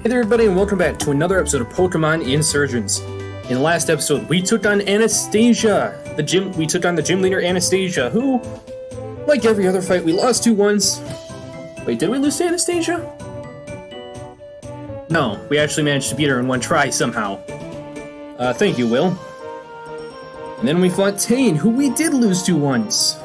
Hey there everybody and welcome back to another episode of Pokemon Insurgence. In the last episode, we took on Anastasia. We took on the gym leader Anastasia, who, like every other fight, we lost to once. Wait, did we lose to Anastasia? No, we actually managed to beat her in one try somehow. Thank you, Will. And then we fought Tane, who we did lose to once.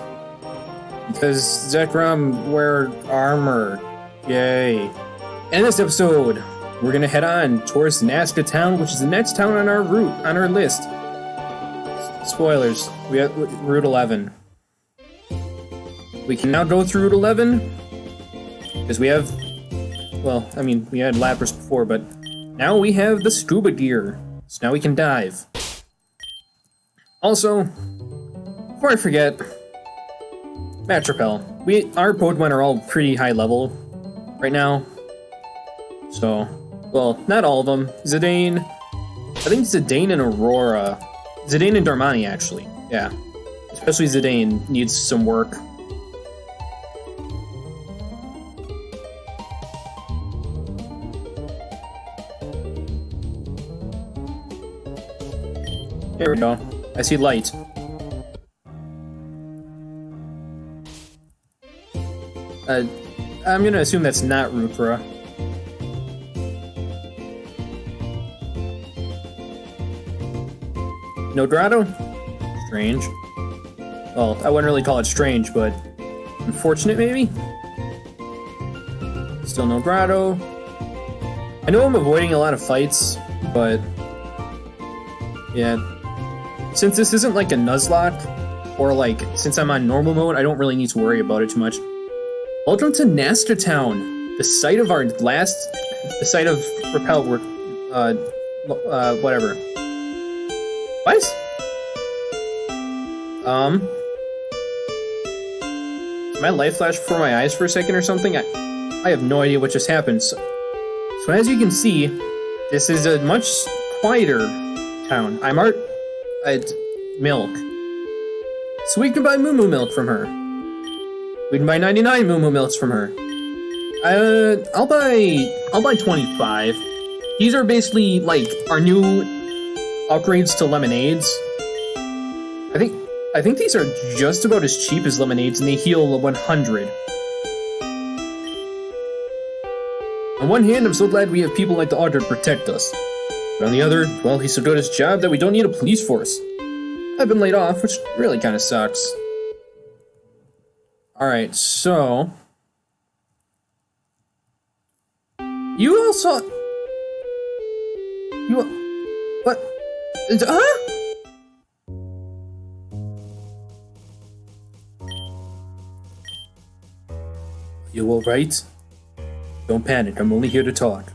Because Zekrom wear armor. Yay. And in this episode, we're gonna head on towards Nazca Town, which is the next town on our route, on our list. Spoilers, we have Route 11. We can now go through Route 11, because we have, well, I mean, we had Lapras before, but now we have the scuba gear, so now we can dive. Also, before I forget, Match Repel. Our Pokemon are all pretty high level right now, so, well, not all of them. Zidane, I think Zidane and Aurora. Zidane and Darmani, actually. Yeah. Especially Zidane needs some work. Here we go. I see light. I'm gonna assume that's not Rupra. No Grotto? Strange. Well, I wouldn't really call it strange, but unfortunate maybe? Still no Grotto. I know I'm avoiding a lot of fights, but yeah. Since this isn't like a Nuzlocke, or like, since I'm on normal mode, I don't really need to worry about it too much. Welcome to Nazca Town, the site of our last, the site of Repel work, whatever. What? Did my life flash before my eyes for a second or something? I have no idea what just happened. So as you can see, this is a much quieter town. I'm at milk. So we can buy Moo Moo milk from her. We can buy 99 Moo Moo milks from her. I'll buy 25. These are basically like our new upgrades to lemonades. I think these are just about as cheap as lemonades, and they heal 100. On one hand, I'm so glad we have people like the Augur to protect us. But on the other, well, he's so good at his job that we don't need a police force. I've been laid off, which really kind of sucks. Alright, so... You all saw... What? Huh? You alright? Don't panic, I'm only here to talk.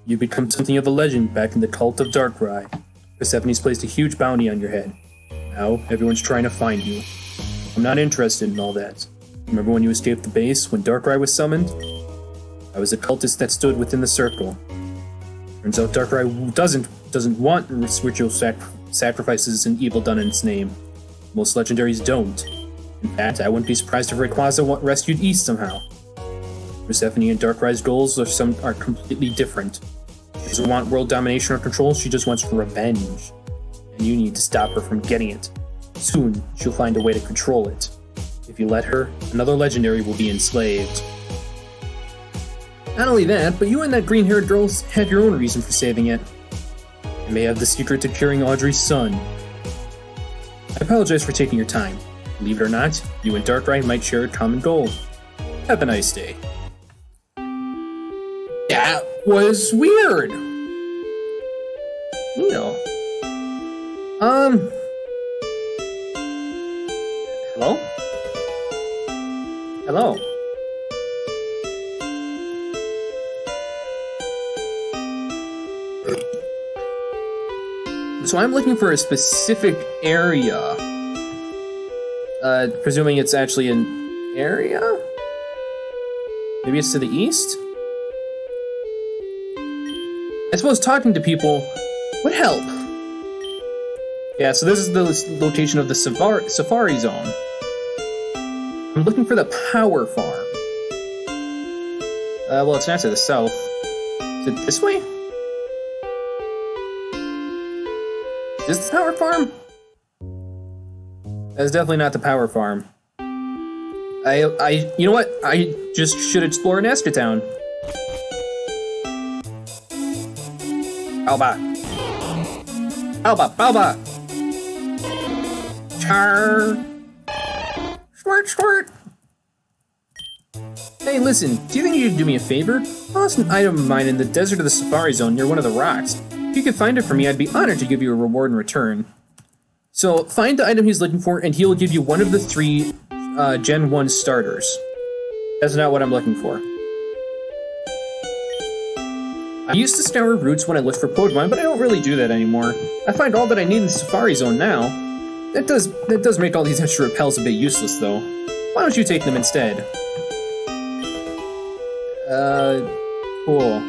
You become something of a legend back in the cult of Darkrai. Persephone's placed a huge bounty on your head. Now, everyone's trying to find you. I'm not interested in all that. Remember when you escaped the base, when Darkrai was summoned? I was a cultist that stood within the circle. Turns out Darkrai doesn't want ritual sacrifices and evil done in its name. Most legendaries don't. In fact, I wouldn't be surprised if Rayquaza rescued East somehow. Persephone and Darkrai's goals are completely different. She doesn't want world domination or control, she just wants revenge. And you need to stop her from getting it. Soon, she'll find a way to control it. If you let her, another legendary will be enslaved. Not only that, but you and that green-haired girl have your own reason for saving it. You may have the secret to curing Audrey's son. I apologize for taking your time. Believe it or not, you and Darkrai might share a common goal. Have a nice day. That was weird. You know. Hello? Hello? So I'm looking for a specific area. Presuming it's actually an area? Maybe it's to the east? I suppose talking to people would help. Yeah, so this is the location of the Safari Zone. I'm looking for the Power Farm. Well, it's not to the south. It's it this way? Is this the power farm? That's definitely not the power farm. You know what? I just should explore Nesca Town. Alba. Char. Squirt. Hey, listen, do you think you could do me a favor? I lost an item of mine in the desert of the Safari Zone near one of the rocks. If you could find it for me, I'd be honored to give you a reward in return. So, find the item he's looking for, and he'll give you one of the 3 Gen 1 starters. That's not what I'm looking for. I used to scour routes when I looked for Pokemon, but I don't really do that anymore. I find all that I need in the Safari Zone now. That does make all these extra repels a bit useless, though. Why don't you take them instead? Cool.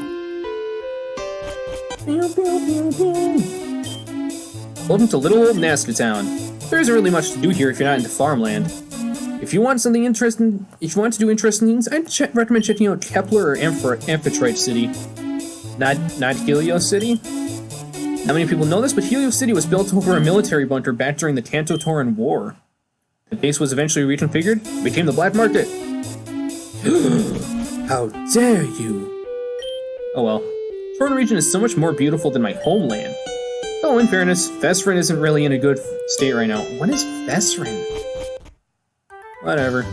Welcome to little old Nesca Town. There isn't really much to do here if you're not into farmland. If you want something interesting, if you want to do interesting things, I'd recommend checking out Kepler or Amphitrite City. Not Helios City? Not many people know this, but Helios City was built over a military bunker back during the Kanto-Tauren War. The base was eventually reconfigured, and became the Black Market. How dare you! Oh well. Tauren region is so much more beautiful than my homeland. Though in fairness, Fesrin isn't really in a good state right now. What is Fesrin? Whatever.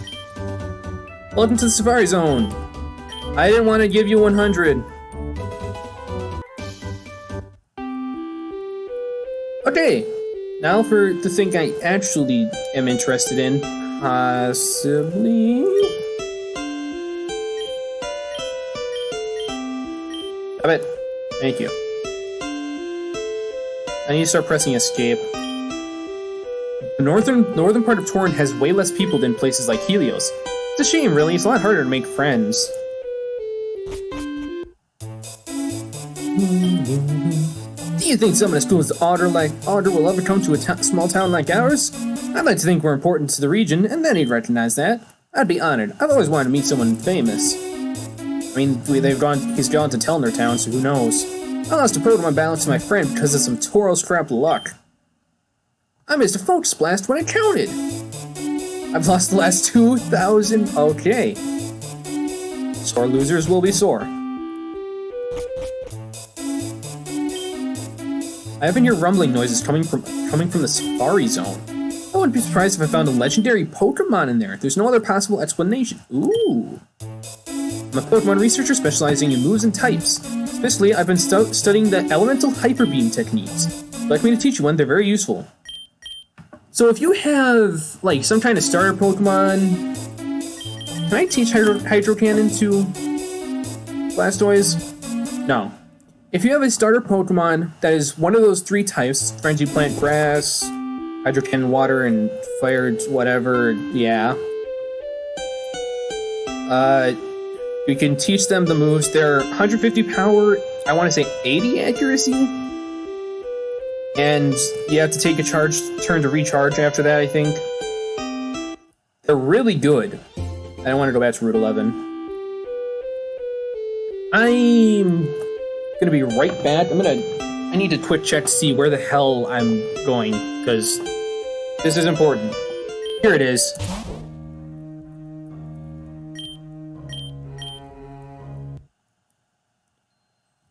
Welcome to the Safari Zone! I didn't want to give you 100. Okay, now for the thing I actually am interested in. Possibly... Stop it. Thank you. I need to start pressing escape. The northern part of Tauren has way less people than places like Helios. It's a shame, really. It's a lot harder to make friends. Do you think someone as cool as Otter will ever come to a small town like ours? I'd like to think we're important to the region, and then he'd recognize that. I'd be honored. I've always wanted to meet someone famous. I mean, he's gone to Telner Town, so who knows? I lost a Pokemon balance to my friend because of some Tauros crap luck. I missed a Focus Blast when I counted. I've lost the last 2,000. Okay. Sore losers will be sore. I have been hear rumbling noises coming from the Safari Zone. I wouldn't be surprised if I found a legendary Pokemon in there. There's no other possible explanation. Ooh. I'm a Pokemon researcher specializing in moves and types. Especially, I've been studying the elemental hyper beam techniques. If you'd like me to teach you one, they're very useful. So if you have, like, some kind of starter Pokemon... Can I teach Hydro Cannon to Blastoise? No. If you have a starter Pokemon that is one of those 3 types, Frenzy Plant Grass, Hydro Cannon Water, and Fire whatever, yeah. We can teach them the moves. They're 150 power, I want to say 80 accuracy. And you have to take a turn to recharge after that, I think. They're really good. I don't want to go back to Route 11. I'm gonna be right back. I need to quick check to see where the hell I'm going, because this is important. Here it is.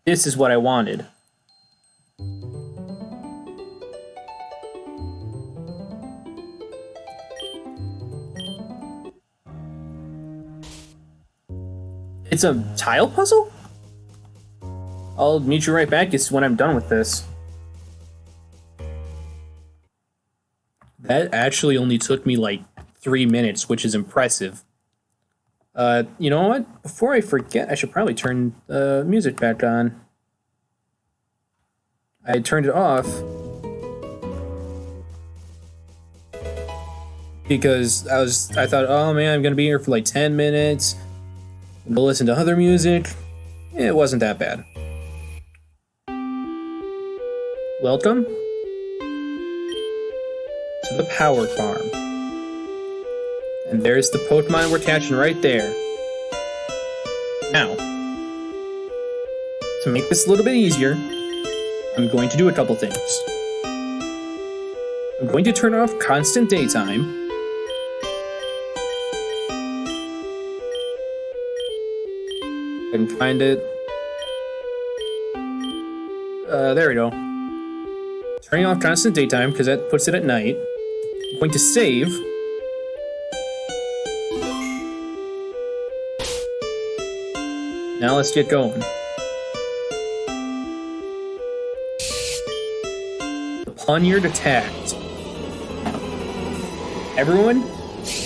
This is what I wanted. It's a tile puzzle? I'll meet you right back when I'm done with this. That actually only took me like 3 minutes, which is impressive. You know what? Before I forget, I should probably turn the music back on. I turned it off because I thought, oh man, I'm gonna be here for like 10 minutes. We'll listen to other music. It wasn't that bad. Welcome to the Power Farm. And there's the Pokemon we're catching right there. Now, To make this a little bit easier, I'm going to do a couple things. I'm going to turn off constant daytime. I can find it. There we go. Turning off constant daytime, because that puts it at night. I'm going to save. Now let's get going. The Poniard attacked. Everyone,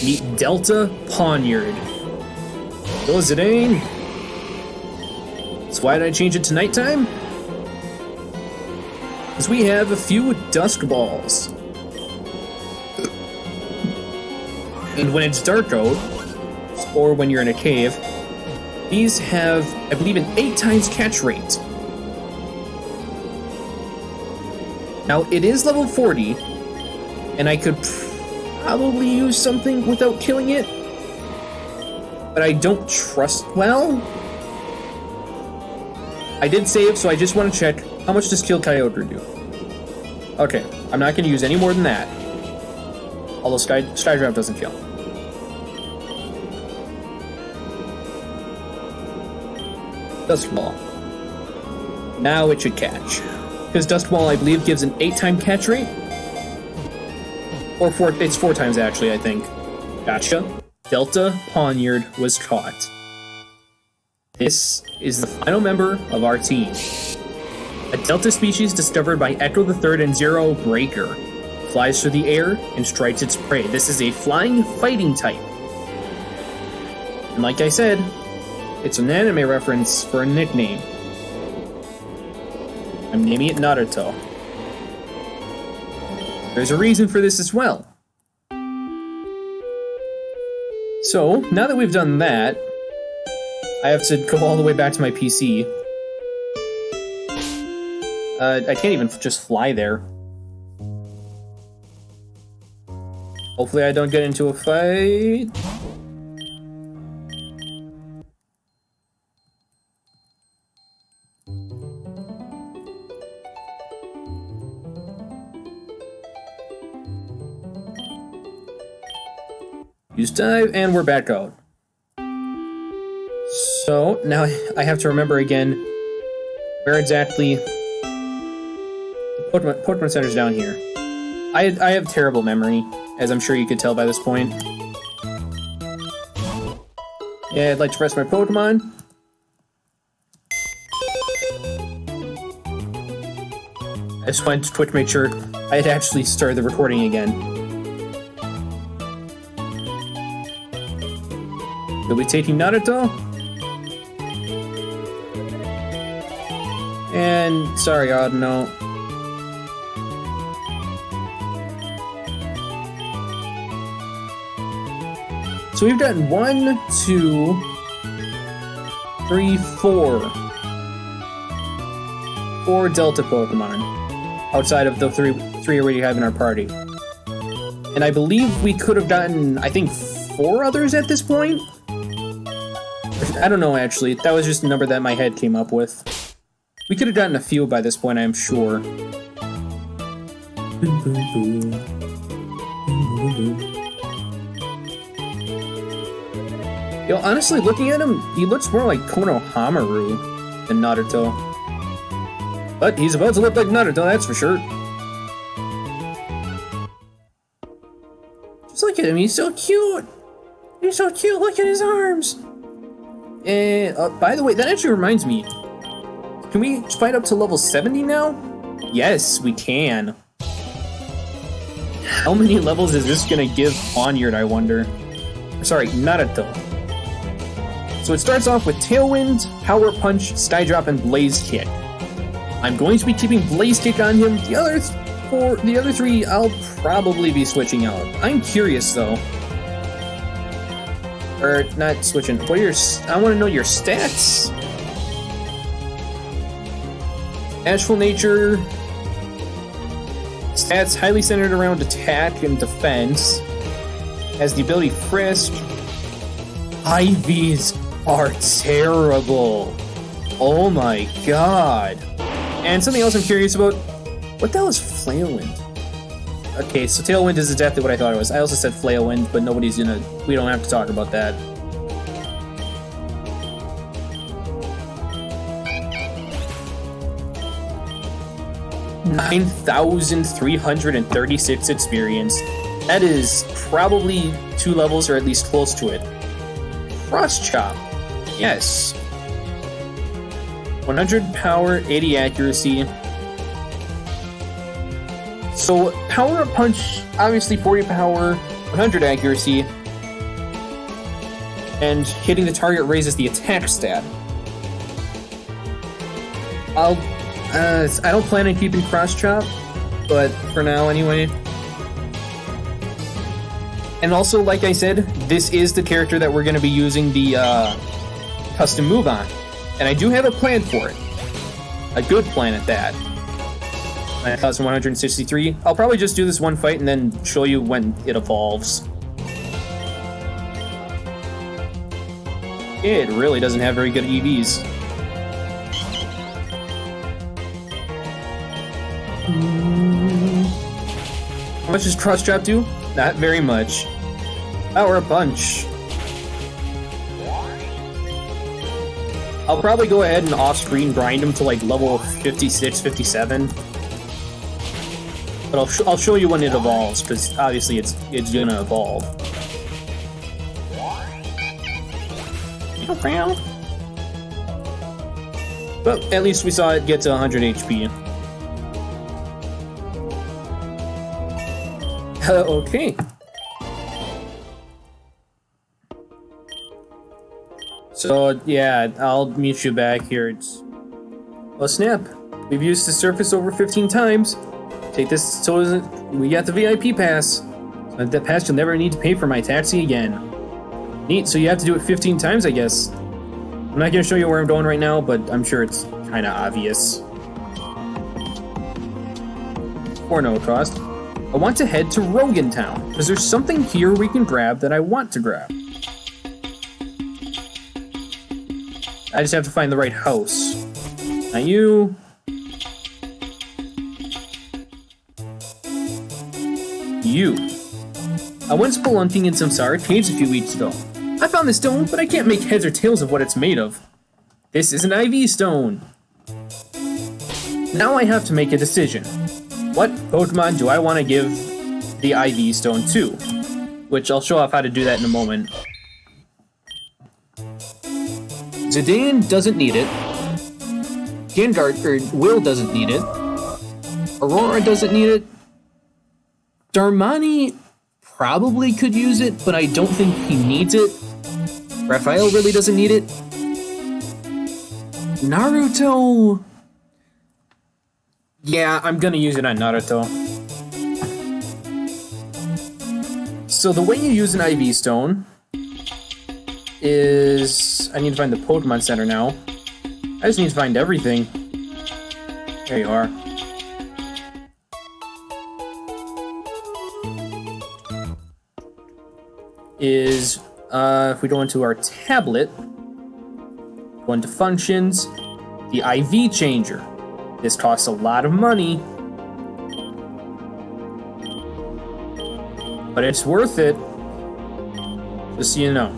meet Delta Poniard. Zidane. So why did I change it to nighttime? Because we have a few dusk balls. And when it's dark out, or when you're in a cave, these have, I believe, an 8 times catch rate. Now, it is level 40, and I could probably use something without killing it, but I don't trust, well, I did save, so I just want to check, how much does Kill Kyogre do? Okay, I'm not going to use any more than that. Although Skydrive doesn't kill. Dusk Ball. Now it should catch. Because Dusk Ball, I believe, gives an 8-time catch rate. Or 4, it's 4 times actually, I think. Gotcha. Delta Poniard was caught. This is the final member of our team. A Delta species discovered by Echo the Third and Zero Breaker. Flies through the air and strikes its prey. This is a flying fighting type. And like I said, it's an anime reference for a nickname. I'm naming it Naruto. There's a reason for this as well. So, now that we've done that, I have to go all the way back to my PC. I can't even just fly there. Hopefully I don't get into a fight. Use dive, and we're back out. So, now I have to remember again where exactly the Pokemon Center's down here. I have terrible memory, as I'm sure you could tell by this point. Yeah, I'd like to press my Pokemon. I just wanted to quick make sure I had actually started the recording again. We'll be taking Naruto. And sorry, odd no. So we've gotten 1, 2, 3, 4. 4 Delta Pokemon outside of the three we already have in our party. And I believe we could have gotten, I think, 4 others at this point? I don't know, actually. That was just a number that my head came up with. We could have gotten a few by this point, I'm sure. Yo, honestly, looking at him, he looks more like Konohamaru than Naruto. But he's about to look like Naruto, that's for sure. Just look at him, he's so cute! He's so cute, look at his arms! And, by the way, that actually reminds me. Can we fight up to level 70 now? Yes, we can. How many levels is this gonna give Poniard, I wonder? Sorry, Naruto. So it starts off with Tailwind, Power Punch, Skydrop, and Blaze Kick. I'm going to be keeping Blaze Kick on him. The other 3, I'll probably be switching out. I'm curious, though. Or, not switching. What are your... I want to know your stats. Ashful Nature. Stats highly centered around attack and defense. Has the ability Frisk. IVs are terrible. Oh my god. And something else I'm curious about. What the hell is Flailwind? Okay, so Tailwind is exactly what I thought it was. I also said Flailwind, but we don't have to talk about that. $9,336 experience. That is probably 2 levels or at least close to it. Cross Chop. Yes. 100 power, 80 accuracy. So Power Up Punch, obviously 40 power, 100 accuracy. And hitting the target raises the attack stat. I don't plan on keeping Cross Chop, but for now anyway. And also, like I said, this is the character that we're going to be using the custom move on. And I do have a plan for it. A good plan at that. 9,163. I'll probably just do this one fight and then show you when it evolves. It really doesn't have very good EVs. How much does Cross Chop do? Not very much. Power Up Punch. I'll probably go ahead and off-screen grind him to like level 56, 57. But I'll show you when it evolves, because obviously it's gonna evolve. But at least we saw it get to 100 HP. Okay. So yeah, I'll meet you back here. Oh snap! We've used the surface over 15 times. Take this so we got the VIP pass. So with that pass, you'll never need to pay for my taxi again. Neat. So you have to do it 15 times, I guess. I'm not gonna show you where I'm going right now, but I'm sure it's kind of obvious. For no cost. I want to head to Rogan Town, because there's something here we can grab that I want to grab. I just have to find the right house. Not you. You. I went spelunking in some Samsara caves a few weeks ago. I found the stone, but I can't make heads or tails of what it's made of. This is an IV stone. Now I have to make a decision. What Pokemon do I want to give the IV stone to? Which I'll show off how to do that in a moment. Zidane doesn't need it. Will doesn't need it. Aurora doesn't need it. Darmani probably could use it, but I don't think he needs it. Raphael really doesn't need it. Naruto... Yeah, I'm gonna use it on Naruto. So the way you use an IV stone is... I need to find the Pokemon Center now. I just need to find everything. There you are. Is, if we go into our tablet, go into functions, the IV changer. This costs a lot of money, but it's worth it, just so you know.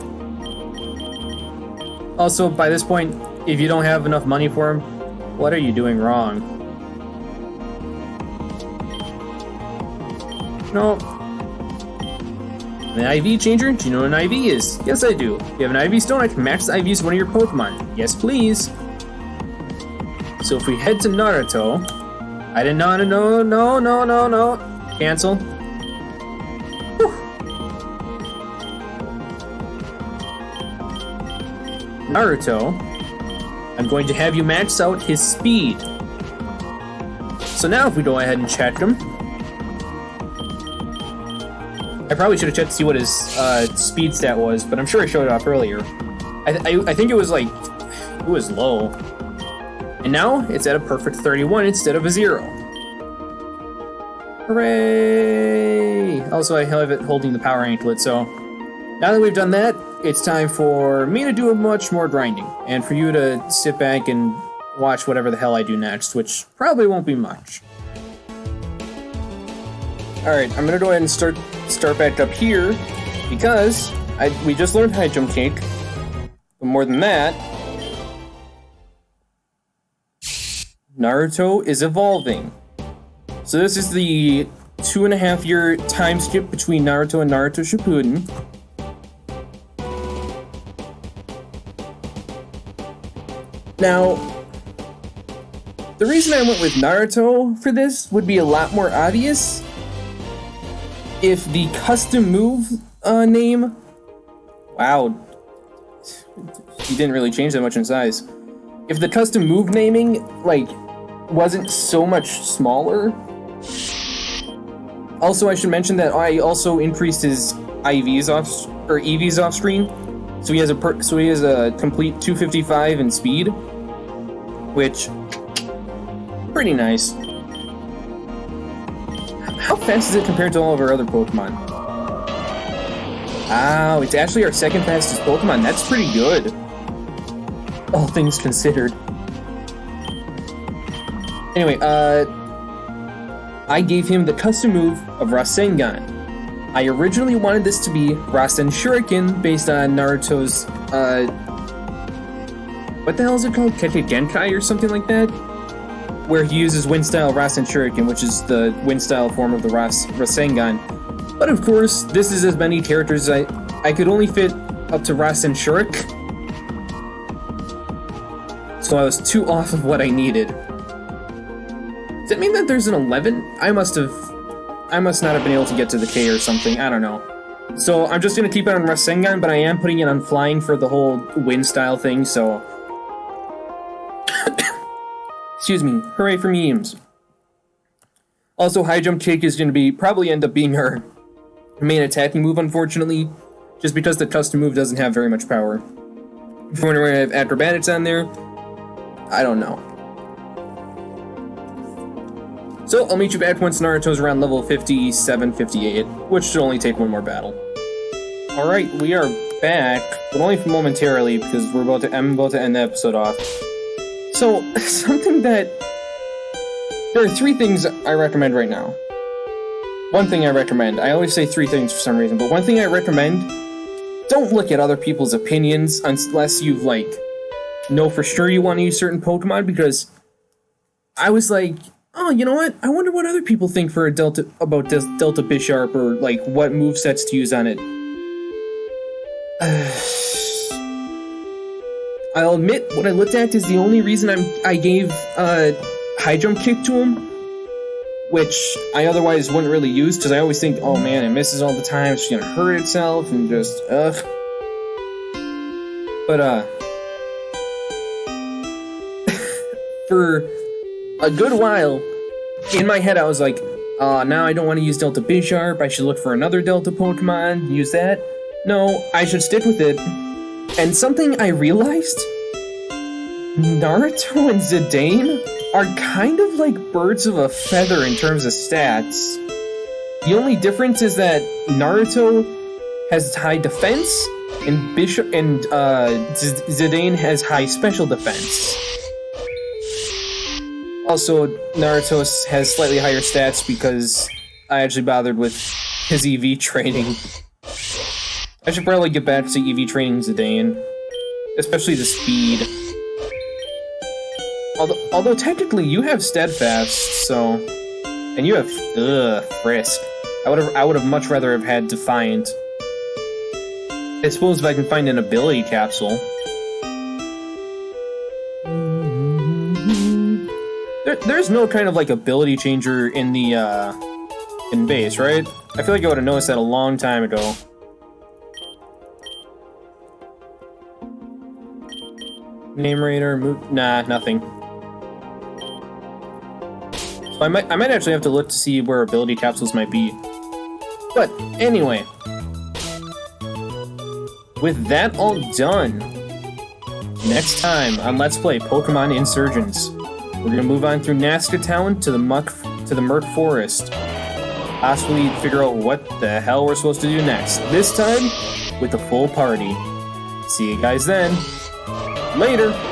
Also, by this point, if you don't have enough money for him, what are you doing wrong? No. An IV changer? Do you know what an IV is? Yes, I do. If you have an IV stone, I can match the IVs of one of your Pokemon. Yes, please. So if we head to Naruto, I did not know. No. Cancel. Whew. Naruto, I'm going to have you max out his speed. So now if we go ahead and check him, I probably should have checked to see what his speed stat was, but I'm sure I showed it off earlier. I think it was like, it was low. And now it's at a perfect 31 instead of a 0. Hooray! Also, I have it holding the power anklet, so now that we've done that, it's time for me to do much more grinding, and for you to sit back and watch whatever the hell I do next, which probably won't be much. Alright, I'm gonna go ahead and start back up here, because we just learned high jump kick, but more than that, Naruto is evolving. So this is the 2.5-year time skip between Naruto and Naruto Shippuden. Now, the reason I went with Naruto for this would be a lot more obvious if the custom move name... Wow, he didn't really change that much in size. If the custom move naming, like, wasn't so much smaller. Also, I should mention that I also increased his EVs off screen, so he has a complete 255 in speed, which pretty nice. How fast is it compared to all of our other Pokemon? Oh, it's actually our second fastest Pokemon. That's pretty good, all things considered. Anyway, I gave him the custom move of Rasengan. I originally wanted this to be Rasen Shuriken based on Naruto's, what the hell is it called? Keke Genkai or something like that? Where he uses Wind Style Rasen Shuriken, which is the Wind Style form of the Rasengan. But of course, this is as many characters as I could only fit up to Rasen Shurik. So I was too off of what I needed. Does that mean that there's an 11? I must not have been able to get to the K or something, I don't know. So I'm just gonna keep it on Rasengan, but I am putting it on Flying for the whole Wind Style thing, so... Excuse me, hooray for memes. Also, High Jump Kick is gonna probably end up being our main attacking move, unfortunately, just because the custom move doesn't have very much power. If you're wondering why I have Acrobatics on there, I don't know. So, I'll meet you back once Naruto's around level 57, 58, which should only take one more battle. Alright, we are back, but only momentarily, because I'm about to end the episode off. So, something that... There are 3 things I recommend right now. One thing I recommend, I always say 3 things for some reason, but one thing I recommend, don't look at other people's opinions unless you, like, know for sure you want to use certain Pokemon, because I was like, oh, you know what? I wonder what other people think for Delta Bisharp, or, like, what movesets to use on it. I'll admit, what I looked at is the only reason I gave High Jump Kick to him, which I otherwise wouldn't really use, because I always think, oh man, it misses all the time, it's gonna hurt itself, and just, ugh. But, for a good while, in my head I was like, now I don't want to use Delta Bisharp, I should look for another Delta Pokemon, use that. No, I should stick with it. And something I realized, Naruto and Zidane are kind of like birds of a feather in terms of stats. The only difference is that Naruto has high defense, and Zidane has high special defense. Also, Naruto has slightly higher stats because I actually bothered with his EV training. I should probably get back to EV training Zidane, especially the speed. Although technically you have Steadfast, so, and you have Frisk. I would have much rather have had Defiant. I suppose if I can find an ability capsule. There's no kind of like ability changer in the in base, right? I feel like I would have noticed that a long time ago. Name Raider, nah, nothing. So I might actually have to look to see where ability capsules might be. But anyway, with that all done, next time on Let's Play Pokemon Insurgence, we're gonna move on through Nazca Town to the Murk Forest. Possibly figure out what the hell we're supposed to do next. This time, with the full party. See you guys then. Later!